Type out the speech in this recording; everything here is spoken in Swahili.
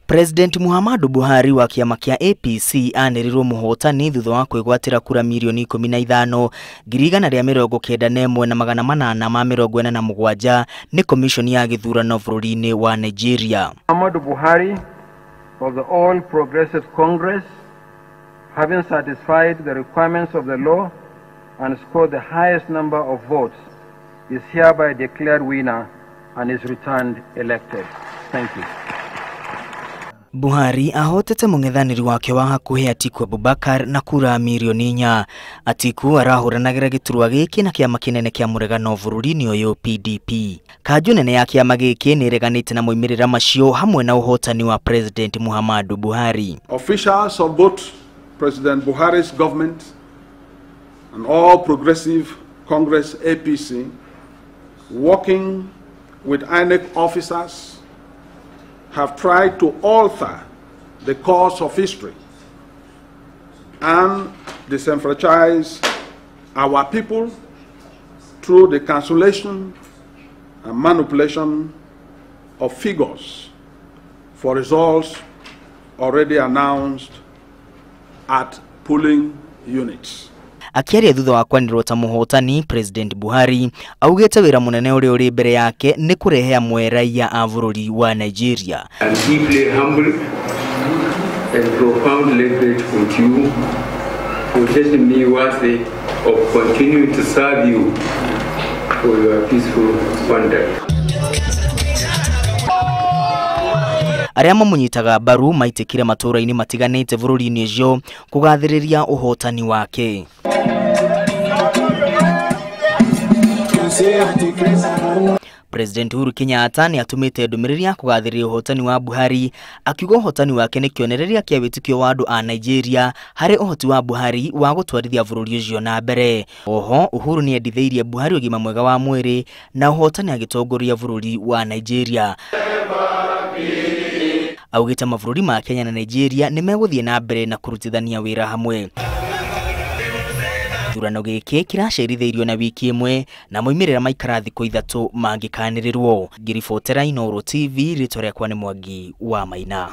President Muhammadu Buhari wa kiama kia APC anirirwo muhotani thutha wa kwigwatira kura milioni 15 igana rĩa mirongo kenda na ĩmwe na magana manana ma mirongo ĩna na mũgwanja ni commission ya githurano bururi-ini wa Nigeria. Muhammadu Buhari of the All Progressive Congress, having satisfied the requirements of the law and scored the highest number of votes, is hereby declared winner and is returned elected. Thank you. Buhari ahotete mũng'ethanĩri wake wa hakuhĩ Atiku Abubakar na kura milioni 4. Atiku arahũranagĩra gĩturwa gĩkĩ na kĩama kĩnene kĩa mũregano bururi-ini ũyũ PDP. Kanjũ nene ya kĩama gĩkĩ nĩreganĩte na moimĩrĩra macio hamwe na ũhotani wa President Muhammadu Buhari. Officials of both President Buhari's government and All Progressive Congress APC, working with INEC officers, have tried to alter the course of history and disenfranchise our people through the cancellation and manipulation of figures for results already announced at polling units. Akiaria thutha wa kwanĩrwo ta mũhotani, President Buhari augĩte wĩra mũnene ũrĩa ũrĩ mbere yake nĩ kũrehe amwe raia a bũrũri wa Nigeria. I'm deeply humbled and profoundly grateful to you for testing me worthy of continuing to serve you for your peaceful conduct. Arĩa mamũnyitaga mbaru maitikire matũra-inĩ matiganĩte bũrũri-inĩ ũcio kũgathĩrĩria ũhotani wake. President Uhuru Kenyatta nĩ atumĩte ndũmĩrĩri ya kũgathĩrĩria ũhotani wa Buhari, akiuga ũhotani wake nĩ kĩonereria kĩa wĩtĩkio wa andũ a Nigeria harĩ ũhoti wa Buhari wa gũtwarithia bũrũri ũcio na mbere. Oho Uhuru nĩ endithĩirie Buhari ũgima mwega wa mwĩrĩ na ũhotani agĩtongoria bũrũri wa Nigeria. Augĩte mabũrũri ma Kenya na Nigeria nĩ megũthiĩ na mbere na kũrutithania wĩra hamwe. Githurano gĩkĩ kĩracerithĩirio na wiki ĩmwe na moimĩrĩra maikara thikũ 3 mangĩkanĩrĩrwo. Ngĩribotera Inooro TV, rĩtwa rĩakwa nĩ Mwangi wa Maina.